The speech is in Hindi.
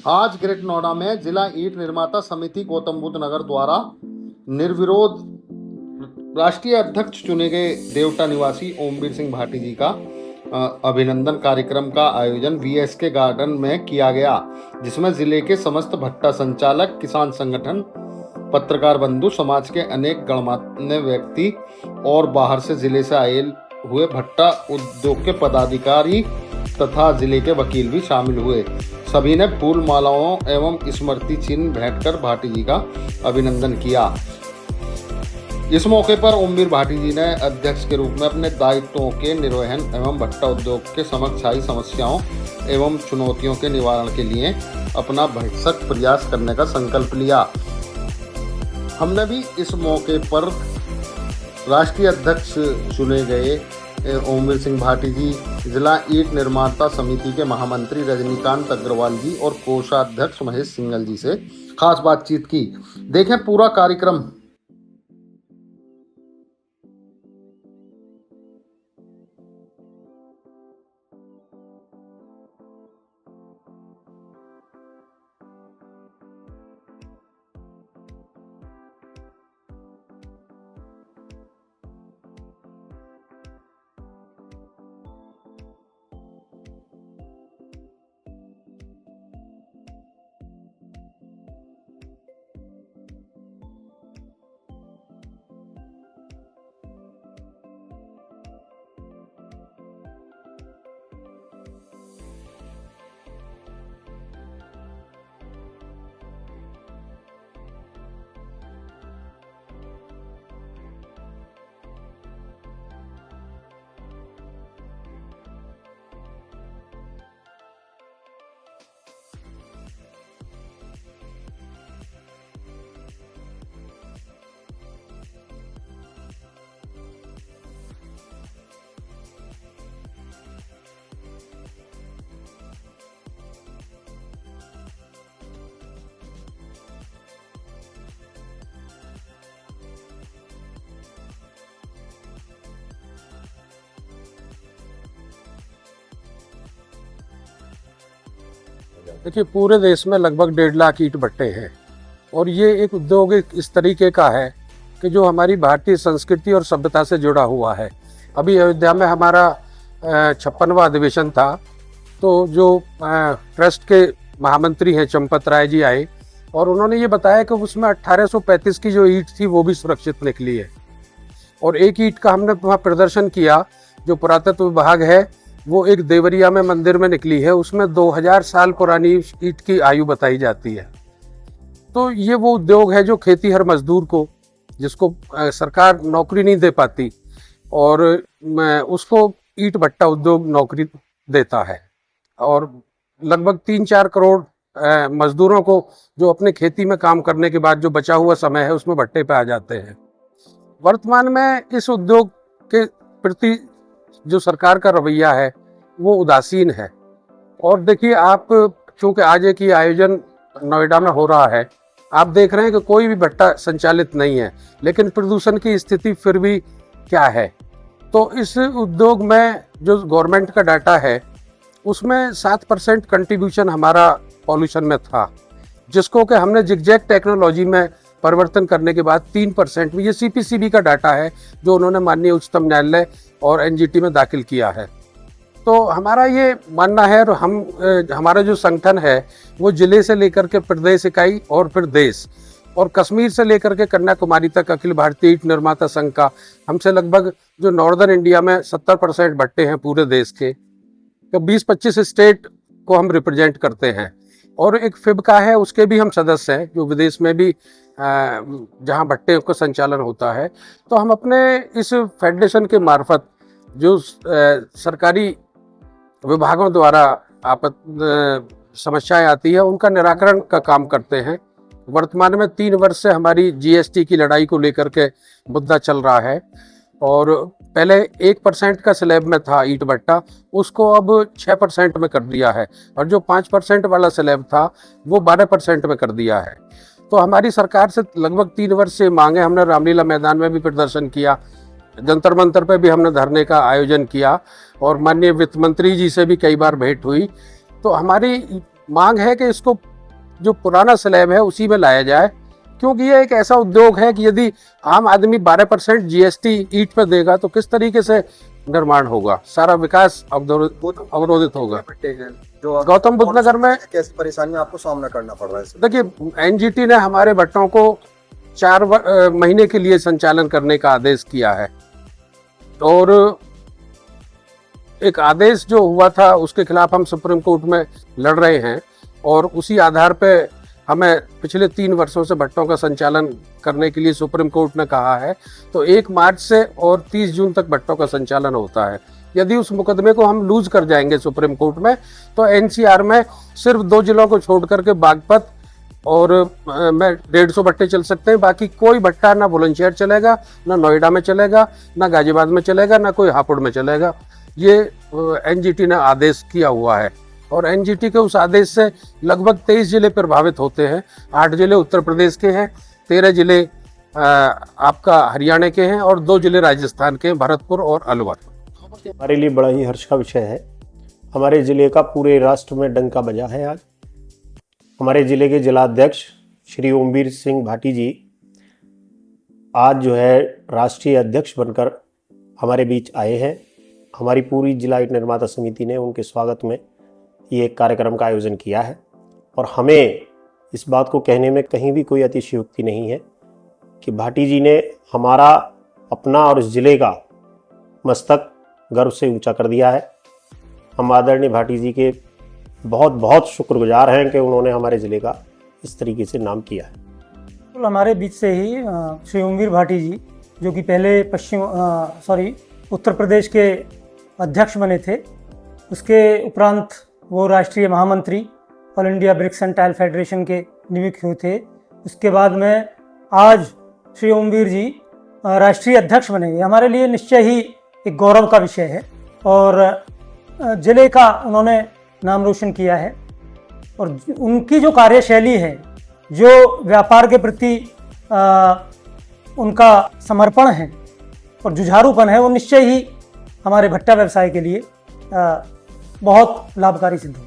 आज ग्रेट नोएडा में जिला ईंट निर्माता समिति गौतम बुद्ध नगर द्वारा निर्विरोध राष्ट्रीय अध्यक्ष चुने गए देवटा निवासी ओमवीर सिंह भाटी जी का अभिनंदन कार्यक्रम का आयोजन वीएसके गार्डन में किया गया, जिसमें जिले के समस्त भट्टा संचालक, किसान संगठन, पत्रकार बंधु, समाज के अनेक गणमान्य व्यक्ति और बाहर से जिले से आए हुए भट्टा उद्योग के पदाधिकारी तथा जिले के वकील भी शामिल हुए। सभी ने फूल मालाओं एवं स्मृति चिन्ह भेंट कर भाटी जी का अभिनंदन किया। इस मौके पर ओमवीर भाटी जी ने अध्यक्ष के रूप में अपने दायित्वों के निर्वहन एवं भट्टा उद्योग के समक्ष आई समस्याओं एवं चुनौतियों के निवारण के लिए अपना भरसक प्रयास करने का संकल्प लिया। हमने भी इस मौके पर राष्ट्रीय अध्यक्ष चुने गए ओमवीर सिंह भाटी जी, जिला ईंट निर्माता समिति के महामंत्री रजनीकांत अग्रवाल जी और कोषाध्यक्ष महेश सिंगल जी से खास बातचीत की। देखें पूरा कार्यक्रम। देखिए, पूरे देश में लगभग 1.5 लाख ईंट भट्टे हैं और ये एक उद्योग इस तरीके का है कि जो हमारी भारतीय संस्कृति और सभ्यता से जुड़ा हुआ है। अभी अयोध्या में हमारा 56वां अधिवेशन था, तो जो ट्रस्ट के महामंत्री हैं चंपत राय जी आए और उन्होंने ये बताया कि उसमें 1835 की जो ईंट थी वो भी सुरक्षित निकली है। और एक ईंट का हमने वहाँ प्रदर्शन किया, जो पुरातत्व विभाग है वो एक देवरिया में मंदिर में निकली है, उसमें 2000 साल पुरानी ईंट की आयु बताई जाती है। तो ये वो उद्योग है जो खेती हर मजदूर को, जिसको सरकार नौकरी नहीं दे पाती, और उसको ईंट भट्टा उद्योग नौकरी देता है। और लगभग 3-4 करोड़ मजदूरों को जो अपने खेती में काम करने के बाद जो बचा हुआ समय है उसमें भट्टे पे आ जाते हैं। वर्तमान में इस उद्योग के प्रति जो सरकार का रवैया है वो उदासीन है। और देखिए, आप चूंकि आज एक ही आयोजन नोएडा में हो रहा है, आप देख रहे हैं कि कोई भी भट्टा संचालित नहीं है, लेकिन प्रदूषण की स्थिति फिर भी क्या है। तो इस उद्योग में जो गवर्नमेंट का डाटा है उसमें 7% कंट्रीब्यूशन हमारा पॉल्यूशन में था, जिसको कि हमने जिगजैग टेक्नोलॉजी में परिवर्तन करने के बाद 3% में, ये सीपीसीबी का डाटा है जो उन्होंने माननीय उच्चतम न्यायालय और एनजीटी में दाखिल किया है। तो हमारा ये मानना है, और हमारा जो संगठन है वो जिले से लेकर के प्रदेश इकाई और फिर देश, और कश्मीर से लेकर के कन्याकुमारी तक अखिल भारतीय ईंट निर्माता संघ का हमसे लगभग जो नॉर्दर्न इंडिया में 70% भट्टे हैं पूरे देश के, तो 20-25 स्टेट को हम रिप्रेजेंट करते हैं। और एक फिबका है, उसके भी हम सदस्य हैं, जो विदेश में भी जहां भट्टे का संचालन होता है। तो हम अपने इस फेडरेशन के मार्फत जो सरकारी विभागों द्वारा समस्याएं आती है उनका निराकरण का काम करते हैं। वर्तमान में 3 वर्ष से हमारी जीएसटी की लड़ाई को लेकर के मुद्दा चल रहा है, और पहले 1% का स्लैब में था ईंट भट्टा, उसको अब 6% में कर दिया है, और जो 5% वाला स्लैब था वो 12% में कर दिया है। तो हमारी सरकार से लगभग 3 वर्ष से मांगे, हमने रामलीला मैदान में भी प्रदर्शन किया, जंतर मंतर पे भी हमने धरने का आयोजन किया, और माननीय वित्त मंत्री जी से भी कई बार भेंट हुई। तो हमारी मांग है कि इसको जो पुराना स्लैब है उसी में लाया जाए, क्योंकि ये एक ऐसा उद्योग है कि यदि आम आदमी 12% जीएसटी ईंट पर देगा तो किस तरीके से निर्माण होगा, सारा विकास अवरोधित होगा। जो गौतम बुद्ध नगर में कैसी परेशानियों आपको सामना करना पड़ रहा है? देखिए, एनजीटी ने हमारे भट्टों को 4 महीने के लिए संचालन करने का आदेश किया है, और एक आदेश जो हुआ था उसके खिलाफ हम सुप्रीम कोर्ट में लड़ रहे हैं, और उसी आधार पे हमें पिछले 3 वर्षों से भट्टों का संचालन करने के लिए सुप्रीम कोर्ट ने कहा है। तो 1 मार्च से और 30 जून तक भट्टों का संचालन होता है। यदि उस मुकदमे को हम लूज कर जाएंगे सुप्रीम कोर्ट में, तो एनसीआर में सिर्फ 2 जिलों को छोड़ करके बागपत और में 150 भट्टे चल सकते हैं। बाकी कोई भट्टा ना बुलंदशहर चलेगा, ना नोएडा में चलेगा, ना गाजियाबाद में चलेगा, ना कोई हापुड़ में चलेगा। ये एनजीटी ने आदेश किया हुआ है, और एनजीटी के उस आदेश से लगभग 23 जिले प्रभावित होते हैं। 8 जिले उत्तर प्रदेश के हैं, 13 जिले आपका हरियाणा के हैं, और 2 जिले राजस्थान के हैं, भरतपुर और अलवर। हमारे लिए बड़ा ही हर्ष का विषय है। हमारे ज़िले का पूरे राष्ट्र में डंका बजा है। आज हमारे ज़िले के जिलाध्यक्ष श्री ओमवीर सिंह भाटी जी आज जो है राष्ट्रीय अध्यक्ष बनकर हमारे बीच आए हैं। हमारी पूरी जिला ईंट निर्माता समिति ने उनके स्वागत में ये एक कार्यक्रम का आयोजन किया है, और हमें इस बात को कहने में कहीं भी कोई अतिशयोक्ति नहीं है कि भाटी जी ने हमारा, अपना और इस ज़िले का मस्तक गर्व से ऊंचा कर दिया है। हम आदरणीय भाटी जी के बहुत बहुत शुक्रगुजार हैं कि उन्होंने हमारे ज़िले का इस तरीके से नाम किया है। हमारे बीच से ही श्री ओमवीर भाटी जी, जो कि पहले उत्तर प्रदेश के अध्यक्ष बने थे, उसके उपरांत वो राष्ट्रीय महामंत्री all India bricks and tile federation के नियुक्त हुए थे। उसके बाद में आज श्री ओमवीर जी राष्ट्रीय अध्यक्ष बने। हमारे लिए निश्चय ही एक गौरव का विषय है, और जिले का उन्होंने नाम रोशन किया है, और उनकी जो कार्यशैली है, जो व्यापार के प्रति उनका समर्पण है और जुझारूपन है, वो निश्चय ही हमारे भट्टा व्यवसाय के लिए बहुत लाभकारी सिद्ध हो।